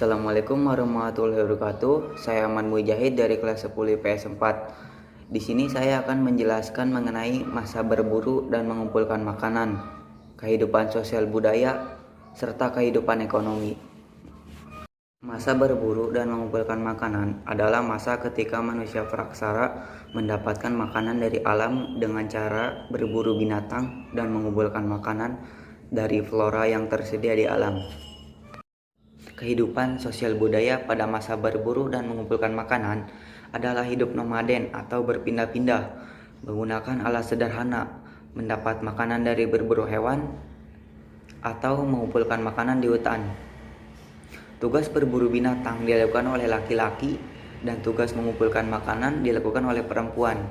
Assalamualaikum warahmatullahi wabarakatuh. Saya Aman Mujahid dari kelas 10 IPS 4. Di sini saya akan menjelaskan mengenai masa berburu dan mengumpulkan makanan, kehidupan sosial budaya, serta kehidupan ekonomi. Masa berburu dan mengumpulkan makanan adalah masa ketika manusia praksara mendapatkan makanan dari alam dengan cara berburu binatang dan mengumpulkan makanan dari flora yang tersedia di alam. Kehidupan sosial budaya pada masa berburu dan mengumpulkan makanan adalah hidup nomaden atau berpindah-pindah, menggunakan alat sederhana, mendapat makanan dari berburu hewan, atau mengumpulkan makanan di hutan. Tugas berburu binatang dilakukan oleh laki-laki dan tugas mengumpulkan makanan dilakukan oleh perempuan.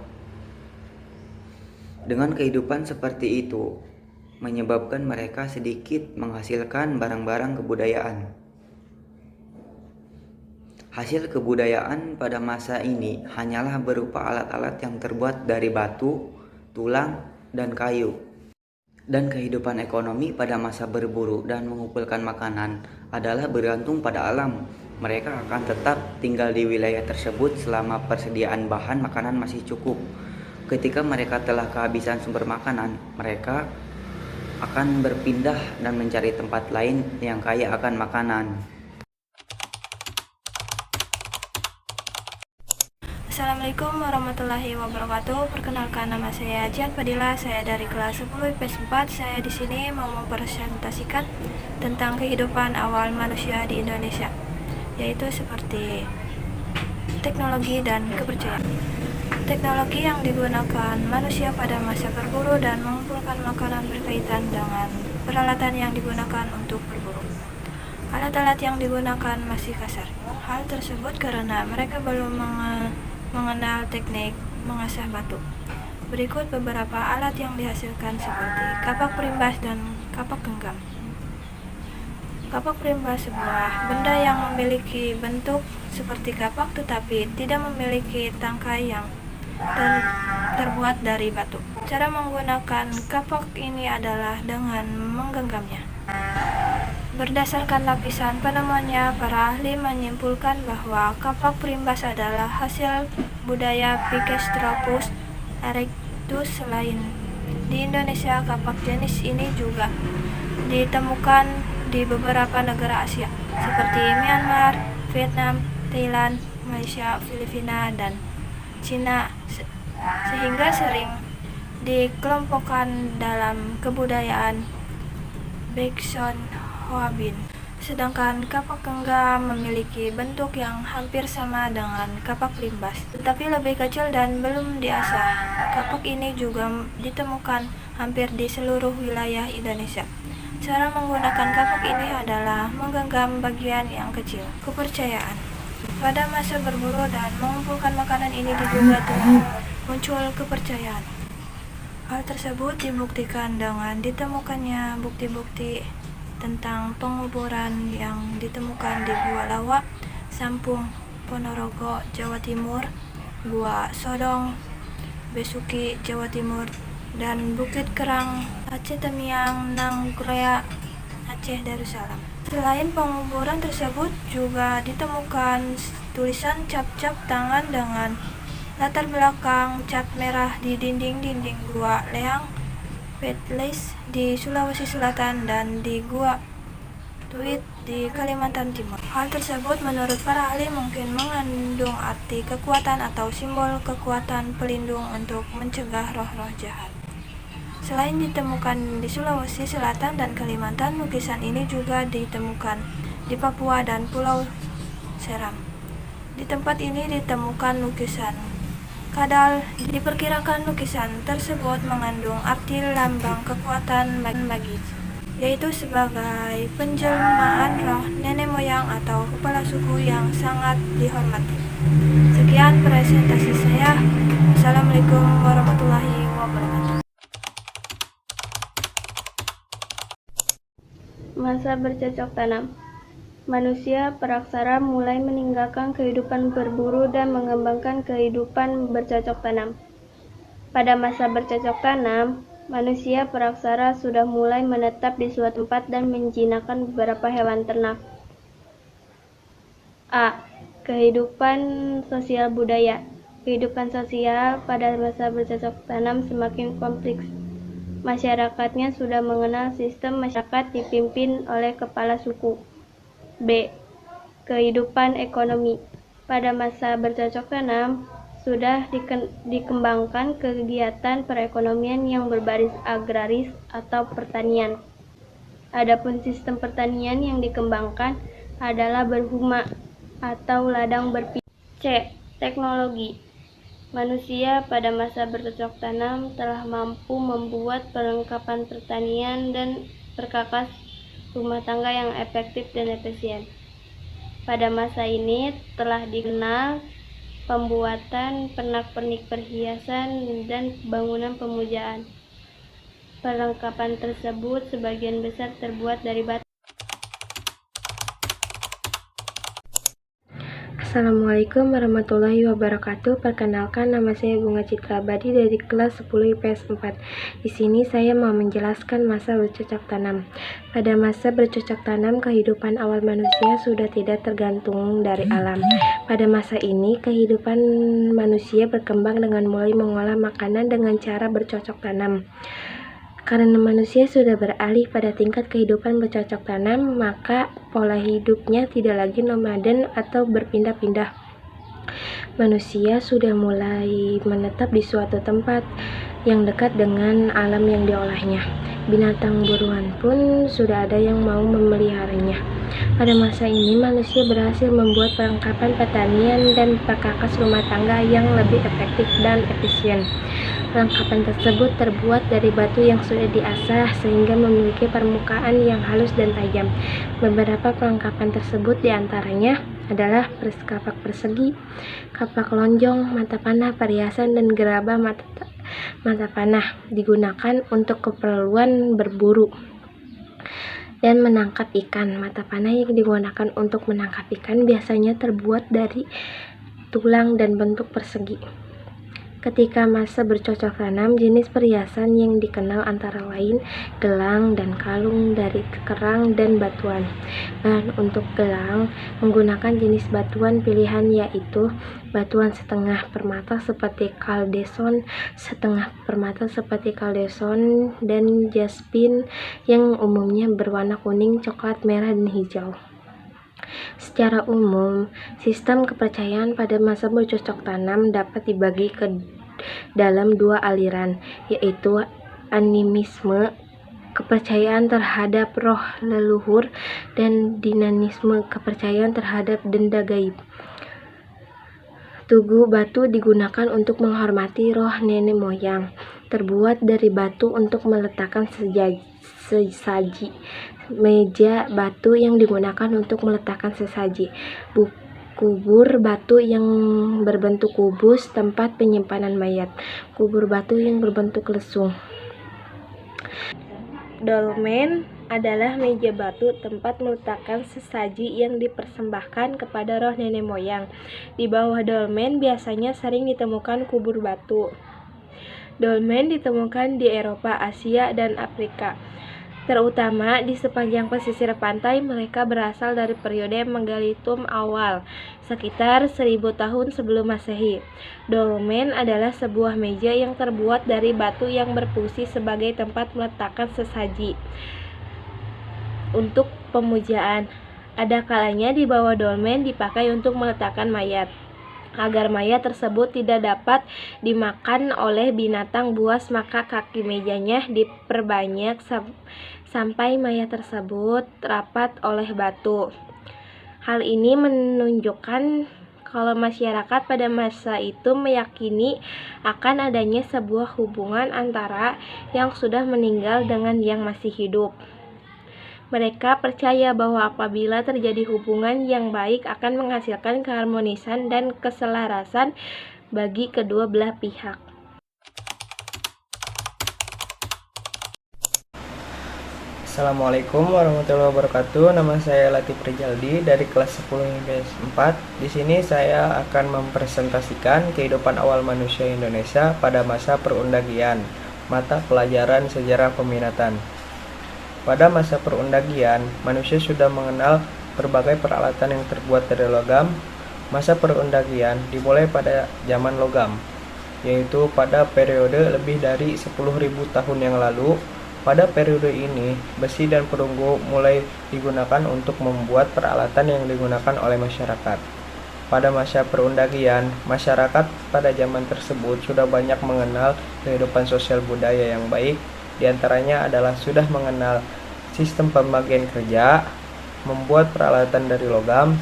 Dengan kehidupan seperti itu, menyebabkan mereka sedikit menghasilkan barang-barang kebudayaan. Hasil kebudayaan pada masa ini hanyalah berupa alat-alat yang terbuat dari batu, tulang, dan kayu. Dan kehidupan ekonomi pada masa berburu dan mengumpulkan makanan adalah bergantung pada alam. Mereka akan tetap tinggal di wilayah tersebut selama persediaan bahan makanan masih cukup. Ketika mereka telah kehabisan sumber makanan, mereka akan berpindah dan mencari tempat lain yang kaya akan makanan. Assalamualaikum warahmatullahi wabarakatuh. Perkenalkan, nama saya Jian Fadila. Saya dari kelas 10 IPS 4. Saya di sini mau mempresentasikan tentang kehidupan awal manusia di Indonesia, yaitu seperti teknologi dan kepercayaan. Teknologi yang digunakan manusia pada masa berburu dan mengumpulkan makanan berkaitan dengan peralatan yang digunakan untuk berburu. Alat-alat yang digunakan masih kasar. Hal tersebut karena mereka belum mengenal teknik mengasah batu. Berikut beberapa alat yang dihasilkan seperti kapak perimbas dan kapak genggam. Kapak perimbas sebuah benda yang memiliki bentuk seperti kapak tetapi tidak memiliki tangkai yang terbuat dari batu. Cara menggunakan kapak ini adalah dengan menggenggamnya. Berdasarkan lapisan penemuannya, para ahli menyimpulkan bahwa kapak perimbas adalah hasil budaya Picestropus erectus. Selain di Indonesia, kapak jenis ini juga ditemukan di beberapa negara Asia seperti Myanmar, Vietnam, Thailand, Malaysia, Filipina, dan Cina, sehingga sering dikelompokkan dalam kebudayaan Baekson Hoabin. Sedangkan kapak genggam memiliki bentuk yang hampir sama dengan kapak perimbas, tetapi lebih kecil dan belum diasah. Kapak ini juga ditemukan hampir di seluruh wilayah Indonesia. Cara menggunakan kapak ini adalah menggenggam bagian yang kecil. Kepercayaan. Pada masa berburu dan mengumpulkan makanan ini diduga telah muncul kepercayaan. Hal tersebut dibuktikan dengan ditemukannya bukti-bukti tentang penguburan yang ditemukan di Gua Lawa, Sampung, Ponorogo, Jawa Timur, Gua Sodong, Besuki, Jawa Timur, dan Bukit Kerang, Aceh Temiang, Nangkrea, Aceh Darussalam. Selain penguburan tersebut juga ditemukan tulisan cap-cap tangan dengan latar belakang cat merah di dinding-dinding Gua Leang, Petlis di Sulawesi Selatan, dan di Gua Tuit di Kalimantan Timur. Hal tersebut menurut para ahli mungkin mengandung arti kekuatan atau simbol kekuatan pelindung untuk mencegah roh-roh jahat. Selain ditemukan di Sulawesi Selatan dan Kalimantan, lukisan ini juga ditemukan di Papua dan Pulau Seram. Di tempat ini ditemukan lukisan kadal. Diperkirakan lukisan tersebut mengandung arti lambang kekuatan bagi, yaitu sebagai penjelmaan roh nenek moyang atau kepala suku yang sangat dihormati. Sekian presentasi saya. Assalamualaikum warahmatullahi wabarakatuh. Masa bercocok tanam. Manusia praksara mulai meninggalkan kehidupan berburu dan mengembangkan kehidupan bercocok tanam. Pada masa bercocok tanam, manusia praksara sudah mulai menetap di suatu tempat dan menjinakkan beberapa hewan ternak. A. Kehidupan sosial budaya. Kehidupan sosial pada masa bercocok tanam semakin kompleks. Masyarakatnya sudah mengenal sistem masyarakat dipimpin oleh kepala suku. B. Kehidupan ekonomi. Pada masa bercocok tanam, sudah dikembangkan kegiatan perekonomian yang berbasis agraris atau pertanian. Adapun sistem pertanian yang dikembangkan adalah berhuma atau ladang berpijak. C. Teknologi. Manusia pada masa bercocok tanam telah mampu membuat perlengkapan pertanian dan perkakas rumah tangga yang efektif dan efisien. Pada masa ini telah dikenal pembuatan pernak-pernik perhiasan dan bangunan pemujaan. Perlengkapan tersebut sebagian besar terbuat dari batu. Assalamualaikum warahmatullahi wabarakatuh. Perkenalkan, nama saya Bunga Citra Abadi dari kelas 10 IPS 4. Di sini saya mau menjelaskan masa bercocok tanam. Pada masa bercocok tanam, kehidupan awal manusia sudah tidak tergantung dari alam. Pada masa ini, kehidupan manusia berkembang dengan mulai mengolah makanan dengan cara bercocok tanam. Karena manusia sudah beralih pada tingkat kehidupan bercocok tanam, maka pola hidupnya tidak lagi nomaden atau berpindah-pindah. Manusia sudah mulai menetap di suatu tempat yang dekat dengan alam yang diolahnya. Binatang buruan pun sudah ada yang mau memeliharanya. Pada masa ini, manusia berhasil membuat perlengkapan pertanian dan perkakas rumah tangga yang lebih efektif dan efisien. Perlengkapan tersebut terbuat dari batu yang sudah diasah sehingga memiliki permukaan yang halus dan tajam. Beberapa perlengkapan tersebut diantaranya adalah kapak persegi, kapak lonjong, mata panah, perhiasan, dan gerabah mata panah digunakan untuk keperluan berburu dan menangkap ikan. Mata panah yang digunakan untuk menangkap ikan biasanya terbuat dari tulang dan bentuk persegi. Ketika masa bercocok tanam, jenis perhiasan yang dikenal antara lain gelang dan kalung dari kerang dan batuan. Bahan untuk gelang menggunakan jenis batuan pilihan yaitu batuan setengah permata seperti kaldeson, setengah permata seperti kaldeson, dan jaspin yang umumnya berwarna kuning, coklat, merah, dan hijau. Secara umum, sistem kepercayaan pada masa bercocok tanam dapat dibagi ke dalam dua aliran, yaitu animisme, kepercayaan terhadap roh leluhur, dan dinamisme, kepercayaan terhadap benda gaib. Tugu batu digunakan untuk menghormati roh nenek moyang. Terbuat dari batu untuk meletakkan sesaji. Meja batu yang digunakan untuk meletakkan sesaji. Kubur batu yang berbentuk kubus, tempat penyimpanan mayat. Kubur batu yang berbentuk lesung. Dolmen adalah meja batu, tempat meletakkan sesaji yang dipersembahkan kepada roh nenek moyang. Di bawah dolmen biasanya sering ditemukan kubur batu. Dolmen ditemukan di Eropa, Asia, dan Afrika. Terutama di sepanjang pesisir pantai. Mereka berasal dari periode Megalitum awal, sekitar 1000 tahun sebelum Masehi. Dolmen adalah sebuah meja yang terbuat dari batu yang berfungsi sebagai tempat meletakkan sesaji untuk pemujaan. Ada kalanya di bawah dolmen dipakai untuk meletakkan mayat. Agar mayat tersebut tidak dapat dimakan oleh binatang buas, maka kaki mejanya diperbanyak sampai mayat tersebut rapat oleh batu. Hal ini menunjukkan kalau masyarakat pada masa itu meyakini akan adanya sebuah hubungan antara yang sudah meninggal dengan yang masih hidup. Mereka percaya bahwa apabila terjadi hubungan yang baik akan menghasilkan keharmonisan dan keselarasan bagi kedua belah pihak. Assalamualaikum warahmatullahi wabarakatuh. Nama saya Latif Rijaldi dari kelas 10 IPS 4. Di sini saya akan mempresentasikan kehidupan awal manusia Indonesia pada masa perundagian, mata pelajaran sejarah peminatan. Pada masa perundagian, manusia sudah mengenal berbagai peralatan yang terbuat dari logam. Masa perundagian dimulai pada zaman logam, yaitu pada periode lebih dari 10.000 tahun yang lalu. Pada periode ini, besi dan perunggu mulai digunakan untuk membuat peralatan yang digunakan oleh masyarakat. Pada masa perundagian, masyarakat pada zaman tersebut sudah banyak mengenal kehidupan sosial budaya yang baik. Di antaranya adalah sudah mengenal sistem pembagian kerja, membuat peralatan dari logam,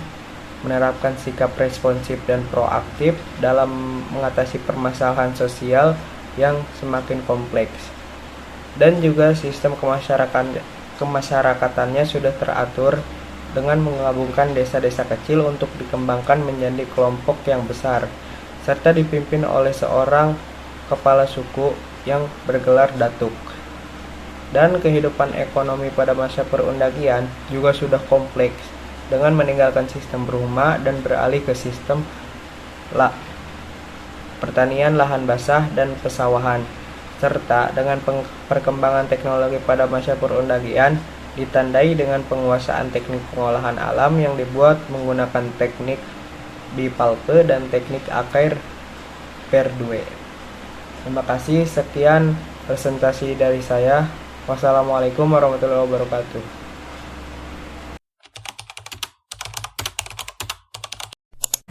menerapkan sikap responsif dan proaktif dalam mengatasi permasalahan sosial yang semakin kompleks. Dan juga sistem kemasyarakatannya sudah teratur dengan menggabungkan desa-desa kecil untuk dikembangkan menjadi kelompok yang besar, serta dipimpin oleh seorang kepala suku yang bergelar datuk. Dan kehidupan ekonomi pada masa perundagian juga sudah kompleks, dengan meninggalkan sistem berumah dan beralih ke sistem pertanian lahan basah dan pesawahan, serta dengan perkembangan teknologi pada masa perundagian ditandai dengan penguasaan teknik pengolahan alam yang dibuat menggunakan teknik bipalpe dan teknik acair perdue. Terima kasih, sekian presentasi dari saya. Wassalamualaikum warahmatullahi wabarakatuh.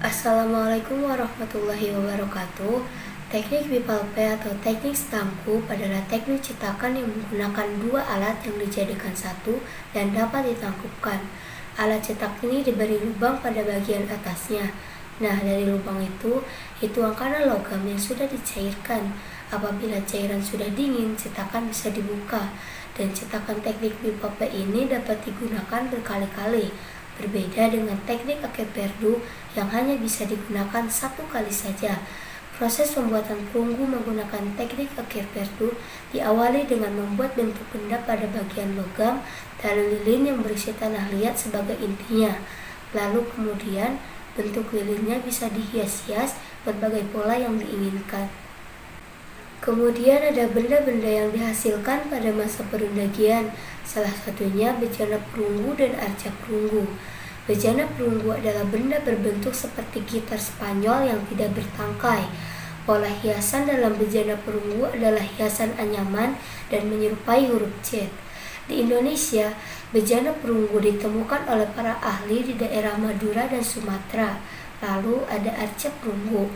Assalamualaikum warahmatullahi wabarakatuh. Teknik bipalpe atau teknik stangku adalah teknik cetakan yang menggunakan dua alat yang dijadikan satu dan dapat ditangkupkan. Alat cetak ini diberi lubang pada bagian atasnya. Nah, dari lubang itu dituangkan logam yang sudah dicairkan. Apabila cairan sudah dingin, cetakan bisa dibuka. Dan cetakan teknik bipalpe ini dapat digunakan berkali-kali. Berbeda dengan teknik acair perdue yang hanya bisa digunakan satu kali saja. Proses pembuatan perunggu menggunakan teknik acair perdue diawali dengan membuat bentuk benda pada bagian logam dan lilin yang berisi tanah liat sebagai intinya. Lalu kemudian bentuk lilinnya bisa dihias-hias berbagai pola yang diinginkan. Kemudian ada benda-benda yang dihasilkan pada masa perundagian, salah satunya bejana perunggu dan arca perunggu. Bejana perunggu adalah benda berbentuk seperti gitar Spanyol yang tidak bertangkai. Pola hiasan dalam bejana perunggu adalah hiasan anyaman dan menyerupai huruf C. Di Indonesia, bejana perunggu ditemukan oleh para ahli di daerah Madura dan Sumatera. Lalu ada arca perunggu.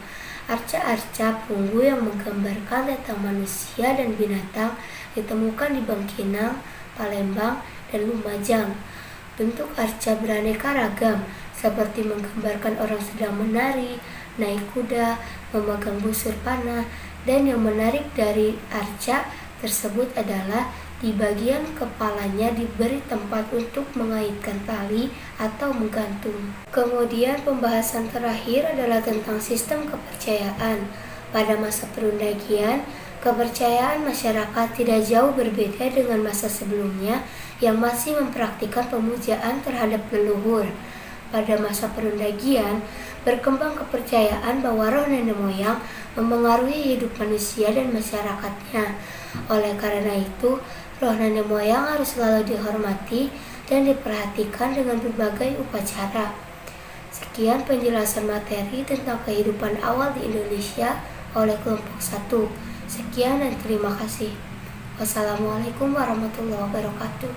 Arca-arca perunggu yang menggambarkan tentang manusia dan binatang ditemukan di Bangkinang, Palembang, dan Lumajang. Bentuk arca beraneka ragam, seperti menggambarkan orang sedang menari, naik kuda, memegang busur panah, dan yang menarik dari arca tersebut adalah di bagian kepalanya diberi tempat untuk mengaitkan tali atau menggantung. Kemudian pembahasan terakhir adalah tentang sistem kepercayaan. Pada masa perundagian, kepercayaan masyarakat tidak jauh berbeda dengan masa sebelumnya yang masih mempraktikkan pemujaan terhadap leluhur. Pada masa perundagian, berkembang kepercayaan bahwa roh nenek moyang mempengaruhi hidup manusia dan masyarakatnya. Oleh karena itu, roh nenek moyang harus selalu dihormati dan diperhatikan dengan berbagai upacara. Sekian penjelasan materi tentang kehidupan awal di Indonesia oleh kelompok 1. Sekian dan terima kasih. Wassalamualaikum warahmatullahi wabarakatuh.